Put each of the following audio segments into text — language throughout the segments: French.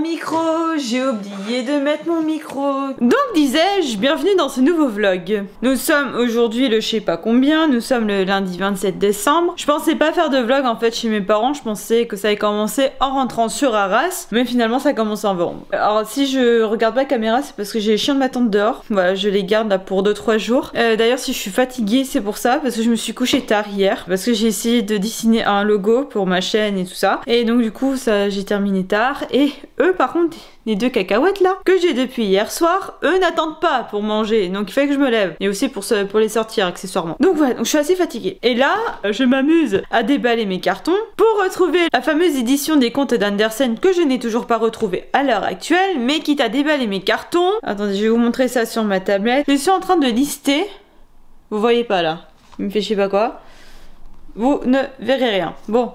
micro, j'ai oublié de mettre mon micro. Donc disais-je, bienvenue dans ce nouveau vlog. Nous sommes aujourd'hui le je sais pas combien, nous sommes le lundi 27 décembre. Je pensais pas faire de vlog en fait chez mes parents, je pensais que ça allait commencer en rentrant sur Arras, mais finalement ça commence en novembre. Alors si je regarde pas la caméra, c'est parce que j'ai les chiens de ma tante dehors. Voilà, je les garde là pour 2-3 jours. D'ailleurs si je suis fatiguée, c'est pour ça, parce que je me suis couchée tard hier, parce que j'ai essayé de dessiner un logo pour ma chaîne et tout ça. Et donc du coup ça j'ai terminé tard. Et eux par contre, les deux cacahuètes là, que j'ai depuis hier soir, eux n'attendent pas pour manger, donc il fallait que je me lève. Et aussi pour les sortir accessoirement. Donc voilà, donc je suis assez fatiguée. Et là, je m'amuse à déballer mes cartons pour retrouver la fameuse édition des contes d'Andersen que je n'ai toujours pas retrouvée à l'heure actuelle, mais quitte à déballer mes cartons. Attendez, je vais vous montrer ça sur ma tablette. Je suis en train de lister. Vous voyez pas là, il me fait je sais pas quoi. Vous ne verrez rien. Bon.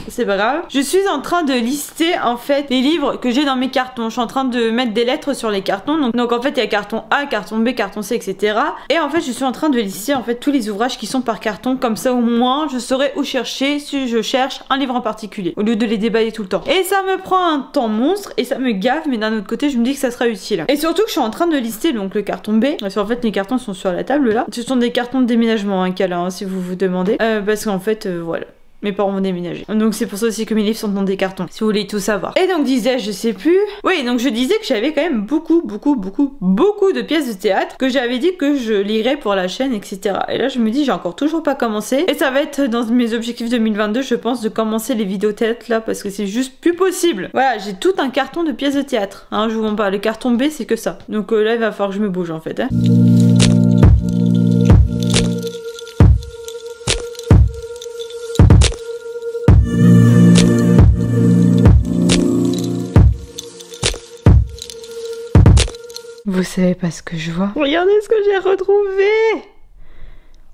C'est pas grave. Je suis en train de lister en fait les livres que j'ai dans mes cartons. Je suis en train de mettre des lettres sur les cartons. Donc en fait il y a carton A, carton B, carton C, etc. Et en fait je suis en train de lister en fait tous les ouvrages qui sont par carton. Comme ça au moins je saurai où chercher si je cherche un livre en particulier. Au lieu de les déballer tout le temps. Et ça me prend un temps monstre et ça me gave. Mais d'un autre côté je me dis que ça sera utile. Et surtout que je suis en train de lister donc le carton B. Parce qu'en fait les cartons sont sur la table là. Ce sont des cartons de déménagement hein, qu'elle a hein, si vous vous demandez. Parce qu'en fait voilà. Mes parents vont déménager. Donc c'est pour ça aussi que mes livres sont dans des cartons, si vous voulez tout savoir. Et donc disais, je sais plus. Oui, donc je disais que j'avais quand même beaucoup de pièces de théâtre que j'avais dit que je lirais pour la chaîne, etc. Et là je me dis, j'ai encore toujours pas commencé. Et ça va être dans mes objectifs 2022, je pense, de commencer les vidéos théâtre là, parce que c'est juste plus possible. Voilà, j'ai tout un carton de pièces de théâtre. Hein, je vous montre pas. Le carton B, c'est que ça. Donc là, il va falloir que je me bouge en fait. Hein. Vous savez pas ce que je vois? Regardez ce que j'ai retrouvé!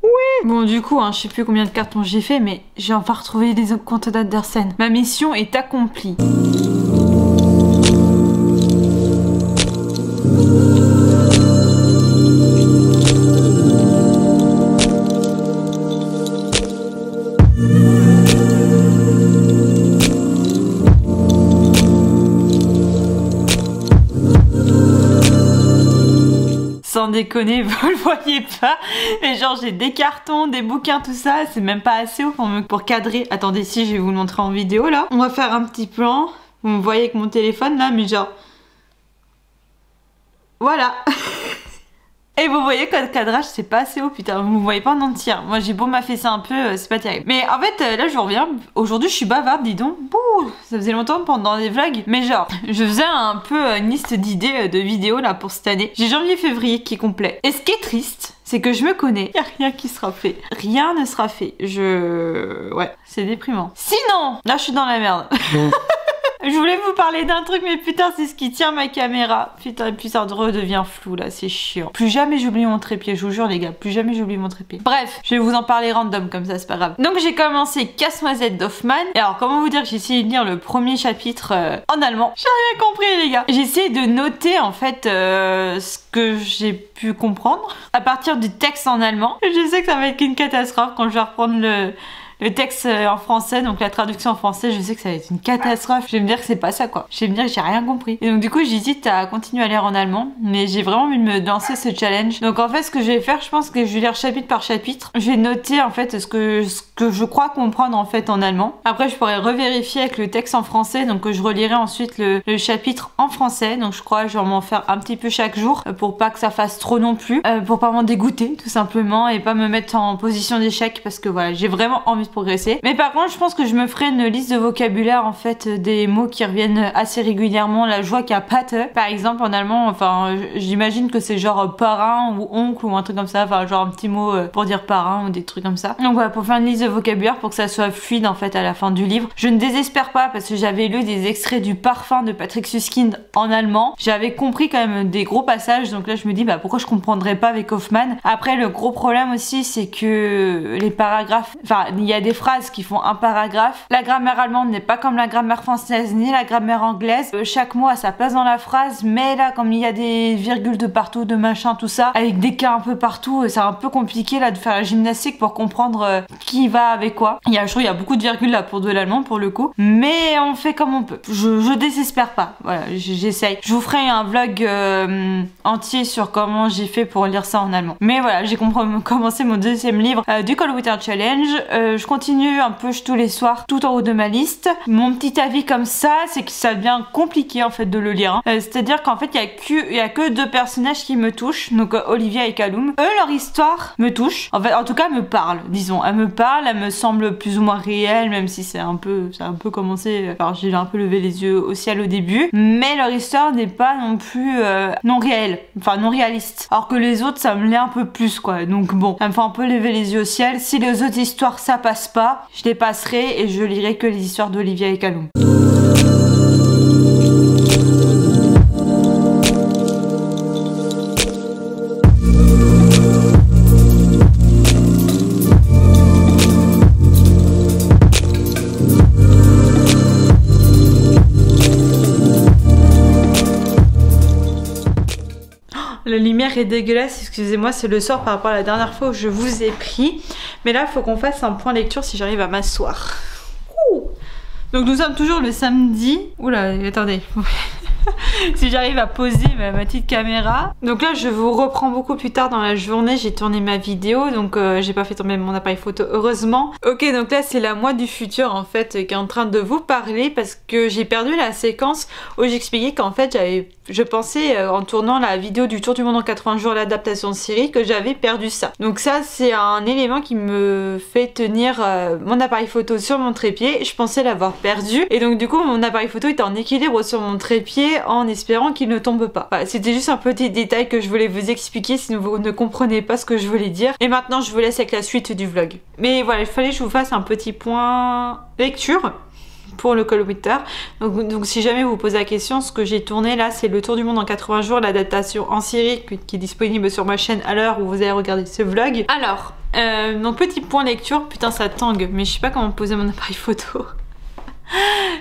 Oui! Bon du coup, hein, je sais plus combien de cartons j'ai fait, mais j'ai enfin retrouvé les contes d'Andersen. Ma mission est accomplie. Sans déconner, vous le voyez pas, mais genre j'ai des cartons, des bouquins, tout ça, c'est même pas assez haut pour cadrer. Attendez, si je vais vous le montrer en vidéo là. On va faire un petit plan. Vous me voyez avec mon téléphone là, mais genre... Voilà. Et vous voyez que le cadrage c'est pas assez haut, putain, vous me voyez pas en entier. Moi j'ai beau m'affaisser un peu, c'est pas terrible. Mais en fait là je vous reviens, aujourd'hui je suis bavarde, dis donc. Bouh, ça faisait longtemps pendant des vlogs. Mais genre, je faisais un peu une liste d'idées de vidéos là pour cette année. J'ai janvier-février qui est complet. Et ce qui est triste, c'est que je me connais, y a rien qui sera fait. Rien ne sera fait. Ouais, c'est déprimant. Sinon, là je suis dans la merde. Je voulais vous parler d'un truc, mais putain, c'est ce qui tient ma caméra. Putain, et puis ça redevient flou là, c'est chiant. Plus jamais j'oublie mon trépied, je vous jure les gars, plus jamais j'oublie mon trépied. Bref, je vais vous en parler random comme ça, c'est pas grave. Donc j'ai commencé Casse-Noisette d'Hoffmann. Et alors, comment vous dire que j'ai essayé de lire le premier chapitre en allemand. J'ai rien compris les gars. J'ai essayé de noter en fait ce que j'ai pu comprendre à partir du texte en allemand. Je sais que ça va être une catastrophe quand je vais reprendre le texte en français, donc la traduction en français, je sais que ça va être une catastrophe. Je vais me dire que c'est pas ça quoi. Je vais me dire que j'ai rien compris. Et donc du coup j'hésite à continuer à lire en allemand, mais j'ai vraiment envie de me lancer ce challenge. Donc en fait ce que je vais faire, je pense que je vais lire chapitre par chapitre. Je vais noter en fait ce que je crois comprendre en fait en allemand. Après je pourrais revérifier avec le texte en français, donc je relirai ensuite le chapitre en français. Donc je crois que je vais m'en faire un petit peu chaque jour pour pas que ça fasse trop non plus, pour pas m'en dégoûter tout simplement et pas me mettre en position d'échec parce que voilà, j'ai vraiment envie de progresser. Mais par contre je pense que je me ferai une liste de vocabulaire en fait des mots qui reviennent assez régulièrement. Là je vois qu'il y a pate par exemple en allemand, enfin j'imagine que c'est genre parrain ou oncle ou un truc comme ça, enfin genre un petit mot pour dire parrain ou des trucs comme ça. Donc voilà, pour faire une liste de vocabulaire pour que ça soit fluide en fait à la fin du livre. Je ne désespère pas parce que j'avais lu des extraits du Parfum de Patrick Süskind en allemand. J'avais compris quand même des gros passages, donc là je me dis bah pourquoi je comprendrais pas avec Hoffmann. Après le gros problème aussi c'est que les paragraphes, enfin il y a a des phrases qui font un paragraphe. La grammaire allemande n'est pas comme la grammaire française ni la grammaire anglaise. Chaque mot a sa place dans la phrase, mais là comme il y a des virgules de partout, de machin, tout ça, avec des cas un peu partout, c'est un peu compliqué là de faire la gymnastique pour comprendre qui va avec quoi. Je trouve qu'il y a beaucoup de virgules là pour de l'allemand pour le coup, mais on fait comme on peut. Je désespère pas, voilà, j'essaye. Je vous ferai un vlog entier sur comment j'ai fait pour lire ça en allemand. Mais voilà, j'ai commencé mon deuxième livre du Cold Winter Challenge. Je continue un peu tous les soirs, tout en haut de ma liste. Mon petit avis comme ça, c'est que ça devient compliqué en fait de le lire. C'est-à-dire qu'en fait, il y a que deux personnages qui me touchent, donc Olivia et Callum. Eux, leur histoire me touche. En tout cas, me parle, disons. Elle me parle, elle me semble plus ou moins réelle, même si ça a un peu commencé. Alors, j'ai un peu levé les yeux au ciel au début, mais leur histoire n'est pas non plus non réelle, enfin non réaliste. Alors que les autres, ça me l'est un peu plus, quoi. Donc bon, ça me fait un peu lever les yeux au ciel. Si les autres histoires ça passe pas, je les passerai et je lirai que les histoires d'Olivia et Callum. La lumière est dégueulasse, excusez-moi, c'est le soir par rapport à la dernière fois où je vous ai pris. Mais là, il faut qu'on fasse un point lecture si j'arrive à m'asseoir. Donc nous sommes toujours le samedi. Oula, attendez. Si j'arrive à poser ma petite caméra. Donc là je vous reprends beaucoup plus tard dans la journée. J'ai tourné ma vidéo, donc j'ai pas fait tomber mon appareil photo heureusement. Ok, donc là c'est la moi du futur en fait qui est en train de vous parler, parce que j'ai perdu la séquence où j'expliquais qu'en fait je pensais en tournant la vidéo du tour du monde en 80 jours, l'adaptation de série, que j'avais perdu ça. Donc ça c'est un élément qui me fait tenir mon appareil photo sur mon trépied. Je pensais l'avoir perdu et donc du coup mon appareil photo était en équilibre sur mon trépied en espérant qu'il ne tombe pas. Voilà, c'était juste un petit détail que je voulais vous expliquer si vous ne comprenez pas ce que je voulais dire. Et maintenant je vous laisse avec la suite du vlog. Mais voilà, il fallait que je vous fasse un petit point lecture pour le Cold Winter. Donc si jamais vous posez la question, ce que j'ai tourné là c'est le tour du monde en 80 jours, l'adaptation en série qui est disponible sur ma chaîne à l'heure où vous allez regarder ce vlog. Alors, donc petit point lecture, putain ça tangue, mais je sais pas comment poser mon appareil photo.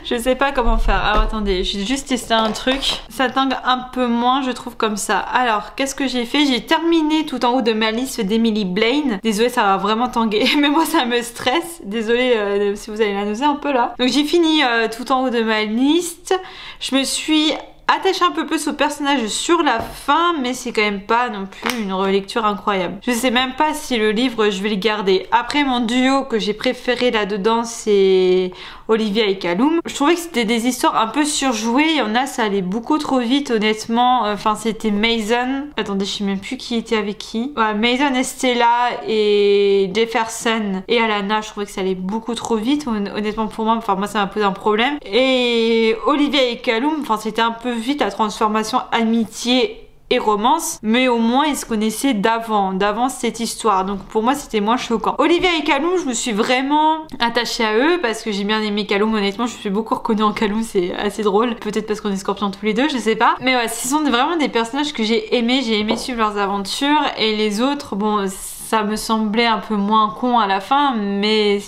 Je sais pas comment faire. Alors attendez, j'ai juste testé un truc. Ça tangue un peu moins, je trouve, comme ça. Alors, qu'est-ce que j'ai fait? J'ai terminé tout en haut de ma liste d'Emily Blaine. Désolée, ça va vraiment tanguer. Mais moi, ça me stresse. Désolée si vous avez la nausée un peu là. Donc, j'ai fini tout en haut de ma liste. Je me suis attachée un peu plus au personnage sur la fin, mais c'est quand même pas non plus une relecture incroyable. Je sais même pas si le livre je vais le garder. Après, mon duo que j'ai préféré là-dedans c'est Olivia et Callum. Je trouvais que c'était des histoires un peu surjouées. Il y en a, ça allait beaucoup trop vite honnêtement. Enfin c'était Mason. Attendez, je sais même plus qui était avec qui. Ouais, Mason, Estella et Jefferson et Alana. Je trouvais que ça allait beaucoup trop vite honnêtement pour moi. Enfin moi ça m'a posé un problème. Et Olivia et Callum, enfin c'était un peu vite la transformation amitié et romance, mais au moins ils se connaissaient d'avant cette histoire, donc pour moi c'était moins choquant. Olivia et Callum, je me suis vraiment attachée à eux parce que j'ai bien aimé Callum, honnêtement je me suis beaucoup reconnue en Callum, c'est assez drôle, peut-être parce qu'on est scorpions tous les deux, je sais pas, mais ouais, ce sont vraiment des personnages que j'ai aimé suivre leurs aventures, et les autres, bon ça me semblait un peu moins con à la fin, mais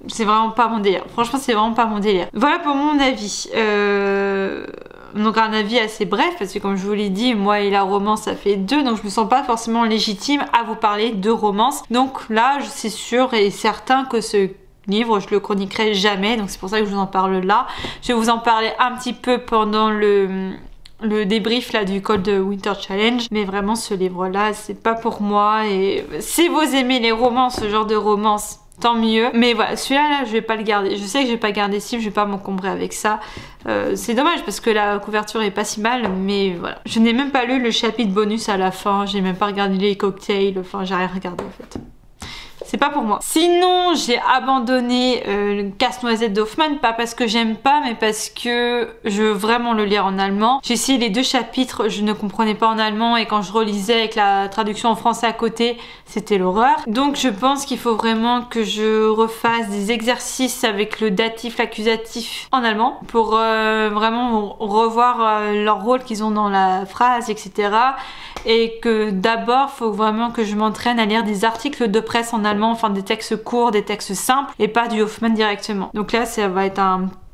c'est vraiment pas mon délire. Franchement, c'est vraiment pas mon délire. Voilà pour mon avis. Donc un avis assez bref, parce que comme je vous l'ai dit, moi et la romance ça fait 2, donc je me sens pas forcément légitime à vous parler de romance. Donc là, c'est sûr et certain que ce livre, je le chroniquerai jamais, donc c'est pour ça que je vous en parle là. Je vais vous en parler un petit peu pendant le débrief là du Cold Winter Challenge, mais vraiment ce livre là c'est pas pour moi, et si vous aimez les romances, ce genre de romance, tant mieux. Mais voilà, celui-là là, je vais pas le garder. Je sais que je vais pas garder ce livre, je vais pas m'encombrer avec ça. C'est dommage parce que la couverture est pas si mal, mais voilà. Je n'ai même pas lu le chapitre bonus à la fin, j'ai même pas regardé les cocktails, enfin j'ai rien regardé en fait. C'est pas pour moi. Sinon, j'ai abandonné le Casse-Noisette d'Hoffmann, pas parce que j'aime pas, mais parce que je veux vraiment le lire en allemand. J'ai essayé les 2 chapitres, je ne comprenais pas en allemand, et quand je relisais avec la traduction en français à côté, c'était l'horreur. Donc je pense qu'il faut vraiment que je refasse des exercices avec le datif, l'accusatif en allemand, pour vraiment revoir leur rôle qu'ils ont dans la phrase, etc. Et que d'abord, il faut vraiment que je m'entraîne à lire des articles de presse en allemand, vraiment, enfin des textes courts, des textes simples et pas du Hoffman directement. Donc là ça va être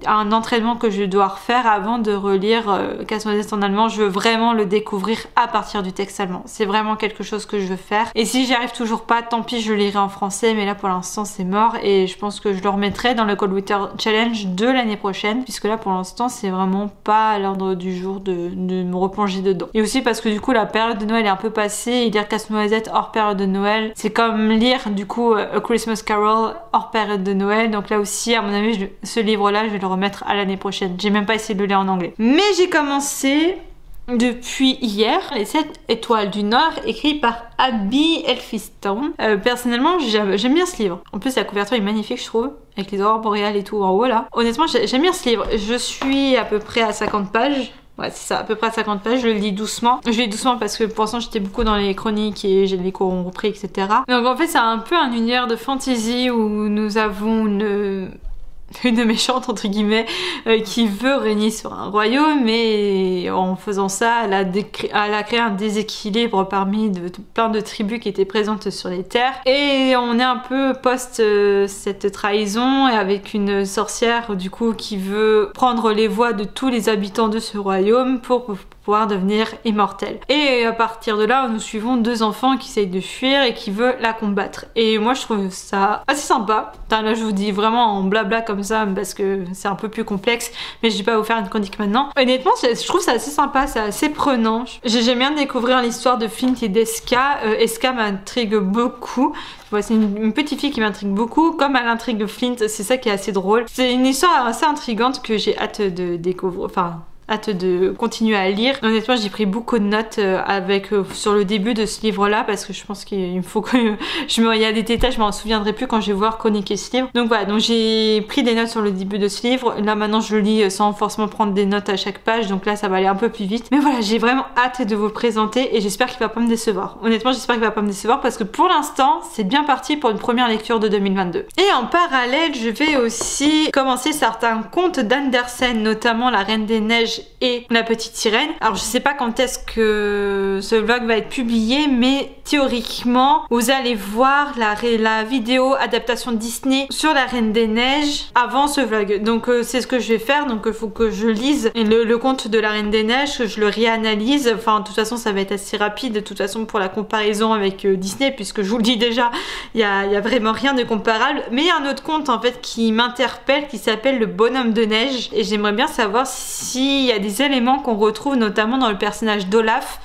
un entraînement que je dois refaire avant de relire Casse-Noisette en allemand. Je veux vraiment le découvrir à partir du texte allemand. C'est vraiment quelque chose que je veux faire. Et si j'y arrive toujours pas, tant pis, je le lirai en français. Mais là, pour l'instant, c'est mort. Et je pense que je le remettrai dans le Cold Winter Challenge de l'année prochaine. Puisque là, pour l'instant, c'est vraiment pas à l'ordre du jour de me replonger dedans. Et aussi parce que du coup, la période de Noël est un peu passée. Et lire Casse-Noisette hors période de Noël, c'est comme lire du coup A Christmas Carol hors période de Noël. Donc là aussi, à mon avis, ce livre-là, je vais le remettre à l'année prochaine. J'ai même pas essayé de le lire en anglais. Mais j'ai commencé depuis hier Les 7 étoiles du Nord, écrit par Abby Elphinstone. Personnellement, j'aime bien ce livre. En plus, la couverture est magnifique, je trouve, avec les aurores boréales et tout en haut là. Honnêtement, j'aime bien ce livre. Je suis à peu près à 50 pages. Ouais, c'est ça, à peu près à 50 pages. Je le lis doucement. Je le lis doucement parce que pour l'instant, j'étais beaucoup dans les chroniques et j'ai les cours ont repris, etc. Donc en fait, c'est un peu un univers de fantasy où nous avons une méchante entre guillemets qui veut régner sur un royaume, et en faisant ça elle a créé un déséquilibre parmi plein de tribus qui étaient présentes sur les terres, et on est un peu post cette trahison, et avec une sorcière du coup qui veut prendre les voix de tous les habitants de ce royaume pour pouvoir devenir immortelle. Et à partir de là, nous suivons deux enfants qui essayent de fuir et qui veulent la combattre. Et moi je trouve ça assez sympa. Enfin, là je vous dis vraiment en blabla comme ça parce que c'est un peu plus complexe, mais je vais pas vous faire une chronique maintenant. Honnêtement, je trouve ça assez sympa, c'est assez prenant. J'aime bien découvrir l'histoire de Flint et d'Eska. Eska m'intrigue beaucoup. Ouais, c'est une petite fille qui m'intrigue beaucoup, comme elle intrigue Flint, c'est ça qui est assez drôle. C'est une histoire assez intrigante que j'ai hâte de découvrir, enfin hâte de continuer à lire. Honnêtement, j'ai pris beaucoup de notes sur le début de ce livre-là, parce que je pense qu'il faut que il y a des détails, je m'en souviendrai plus quand je vais voir chroniquer ce livre. Donc voilà, donc j'ai pris des notes sur le début de ce livre. Là maintenant, je le lis sans forcément prendre des notes à chaque page, donc là ça va aller un peu plus vite. Mais voilà, j'ai vraiment hâte de vous le présenter et j'espère qu'il va pas me décevoir. Honnêtement, j'espère qu'il va pas me décevoir parce que pour l'instant, c'est bien parti pour une première lecture de 2022. Et en parallèle, je vais aussi commencer certains contes d'Andersen, notamment La Reine des Neiges et La Petite Sirène. Alors je sais pas quand est-ce que ce vlog va être publié, mais théoriquement vous allez voir la vidéo adaptation Disney sur La Reine des Neiges avant ce vlog. Donc c'est ce que je vais faire. Donc il faut que je lise le conte de La Reine des Neiges, que je le réanalyse. Enfin de toute façon ça va être assez rapide de toute façon pour la comparaison avec Disney, puisque je vous le dis déjà, il y a vraiment rien de comparable. Mais il y a un autre conte en fait qui m'interpelle, qui s'appelle Le Bonhomme de Neige, et j'aimerais bien savoir s'il y a des éléments qu'on retrouve notamment dans le personnage d'Olaf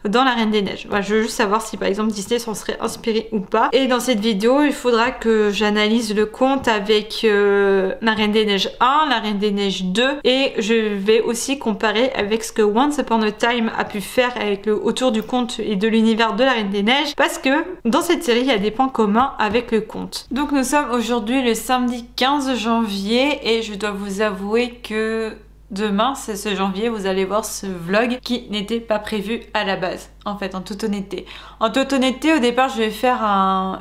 dans La Reine des Neiges. Voilà, je veux juste savoir si par exemple Disney s'en serait inspiré ou pas. Et dans cette vidéo, il faudra que j'analyse le conte avec La Reine des Neiges 1, La Reine des Neiges 2, et je vais aussi comparer avec ce que Once Upon a Time a pu faire avec autour du conte et de l'univers de La Reine des Neiges, parce que dans cette série, il y a des points communs avec le conte. Donc nous sommes aujourd'hui le samedi 15 janvier et je dois vous avouer que demain, c'est ce janvier, vous allez voir ce vlog qui n'était pas prévu à la base, en fait, en toute honnêteté. En toute honnêteté, au départ, je vais faire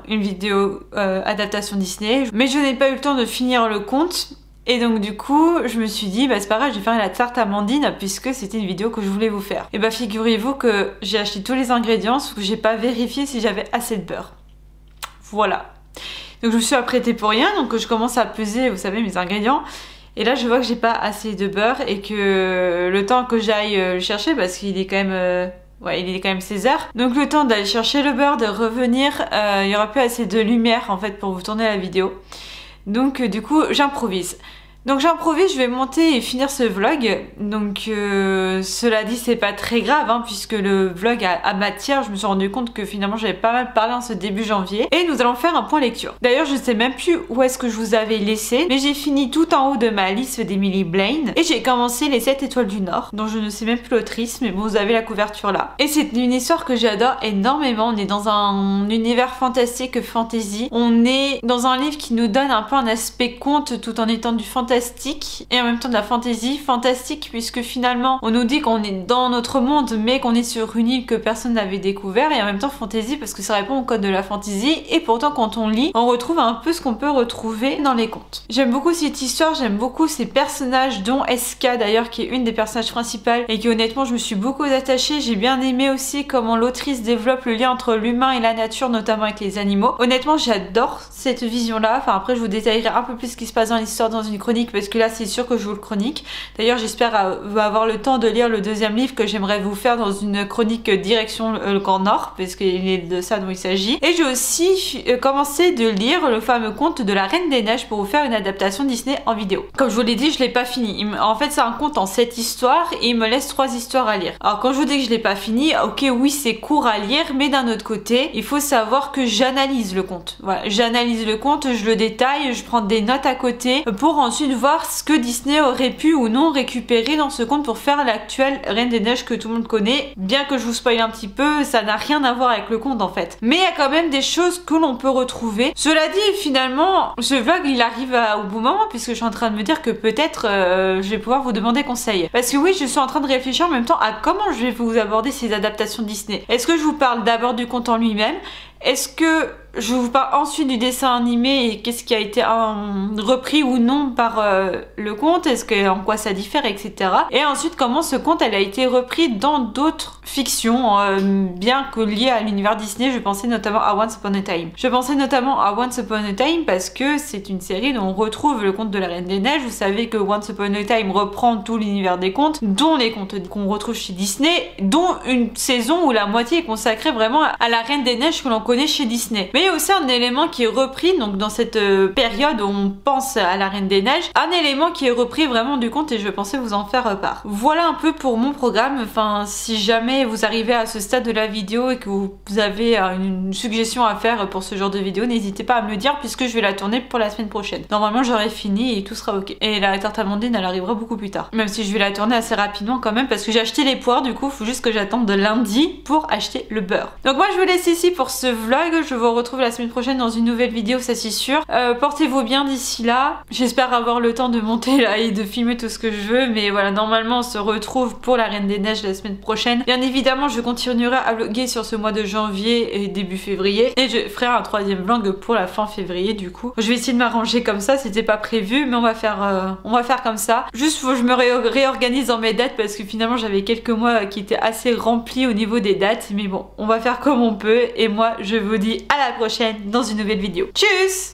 une vidéo adaptation Disney, mais je n'ai pas eu le temps de finir le conte. Et donc du coup, je me suis dit, bah c'est pas grave, je vais faire la tarte amandine puisque c'était une vidéo que je voulais vous faire. Et bah figurez-vous que j'ai acheté tous les ingrédients, sauf que j'ai pas vérifié si j'avais assez de beurre. Voilà. Donc je me suis apprêtée pour rien, donc je commence à peser, vous savez, mes ingrédients. Et là je vois que j'ai pas assez de beurre et que le temps que j'aille le chercher, parce qu'il est quand même ouais, il est quand même 16h. Donc le temps d'aller chercher le beurre, de revenir, il y aura plus assez de lumière en fait pour vous tourner la vidéo. Donc du coup j'improvise. Donc j'improvise, je vais monter et finir ce vlog. Donc cela dit, c'est pas très grave hein, puisque le vlog a matière. Je me suis rendu compte que finalement j'avais pas mal parlé en ce début janvier. Et nous allons faire un point lecture. D'ailleurs je sais même plus où est-ce que je vous avais laissé, mais j'ai fini tout en haut de ma liste d'Emily Blaine. Et j'ai commencé Les 7 étoiles du Nord, dont je ne sais même plus l'autrice, mais bon vous avez la couverture là. Et c'est une histoire que j'adore énormément. On est dans un univers fantastique, fantasy. On est dans un livre qui nous donne un peu un aspect conte tout en étant du fantasy, fantastique et en même temps de la fantasy. Fantastique puisque finalement on nous dit qu'on est dans notre monde mais qu'on est sur une île que personne n'avait découvert, et en même temps fantasy parce que ça répond au code de la fantasy, et pourtant quand on lit on retrouve un peu ce qu'on peut retrouver dans les contes. J'aime beaucoup cette histoire, j'aime beaucoup ces personnages dont SK d'ailleurs qui est une des personnages principales et qui honnêtement je me suis beaucoup attachée. J'ai bien aimé aussi comment l'autrice développe le lien entre l'humain et la nature, notamment avec les animaux. Honnêtement j'adore cette vision là, enfin après je vous détaillerai un peu plus ce qui se passe dans l'histoire dans une chronique parce que là c'est sûr que je vous le chronique. D'ailleurs j'espère avoir le temps de lire le deuxième livre que j'aimerais vous faire dans une chronique direction le camp Nord parce qu'il est de ça dont il s'agit. Et j'ai aussi commencé de lire le fameux conte de la Reine des Neiges pour vous faire une adaptation Disney en vidéo. Comme je vous l'ai dit, je l'ai pas fini. En fait c'est un conte en 7 histoires et il me laisse 3 histoires à lire. Alors quand je vous dis que je l'ai pas fini, ok oui c'est court à lire, mais d'un autre côté il faut savoir que j'analyse le conte. Voilà, j'analyse le conte, je le détaille, je prends des notes à côté pour ensuite voir ce que Disney aurait pu ou non récupérer dans ce conte pour faire l'actuelle Reine des Neiges que tout le monde connaît. Bien que je vous spoil un petit peu, ça n'a rien à voir avec le conte en fait. Mais il y a quand même des choses que l'on peut retrouver. Cela dit, finalement, ce vlog il arrive au bon moment puisque je suis en train de me dire que peut-être je vais pouvoir vous demander conseil. Parce que oui, je suis en train de réfléchir en même temps à comment je vais vous aborder ces adaptations Disney. Est-ce que je vous parle d'abord du conte en lui-même? Est-ce que je vous parle ensuite du dessin animé et qu'est-ce qui a été repris ou non par le conte, est-ce que en quoi ça diffère, etc. Et ensuite comment ce conte elle a été repris dans d'autres fictions bien que liées à l'univers Disney. Je pensais notamment à Once Upon a Time. Je pensais notamment à Once Upon a Time parce que c'est une série dont on retrouve le conte de la Reine des Neiges. Vous savez que Once Upon a Time reprend tout l'univers des contes, dont les contes qu'on retrouve chez Disney, dont une saison où la moitié est consacrée vraiment à la Reine des Neiges que l'on connaît chez Disney. Mais il y a aussi un élément qui est repris, donc dans cette période où on pense à la Reine des Neiges, un élément qui est repris vraiment du conte et je pensais vous en faire part. Voilà un peu pour mon programme. Enfin, si jamais vous arrivez à ce stade de la vidéo et que vous avez une suggestion à faire pour ce genre de vidéo, n'hésitez pas à me le dire puisque je vais la tourner pour la semaine prochaine. Normalement j'aurai fini et tout sera ok. Et la tarte amandine elle arrivera beaucoup plus tard. Même si je vais la tourner assez rapidement quand même parce que j'ai acheté les poires, du coup faut juste que j'attende de lundi pour acheter le beurre. Donc moi je vous laisse ici pour ce vlog, je vous retrouve la semaine prochaine dans une nouvelle vidéo, ça c'est sûr. Portez-vous bien d'ici là, j'espère avoir le temps de monter là et de filmer tout ce que je veux, mais voilà, normalement on se retrouve pour la Reine des Neiges la semaine prochaine. Bien évidemment je continuerai à vlogger sur ce mois de janvier et début février, et je ferai un troisième vlog pour la fin février du coup. Je vais essayer de m'arranger comme ça, c'était pas prévu mais on va faire comme ça. Juste faut que je me réorganise dans mes dates parce que finalement j'avais quelques mois qui étaient assez remplis au niveau des dates, mais bon, on va faire comme on peut et moi je vous dis à la prochaine dans une nouvelle vidéo. Tchuss!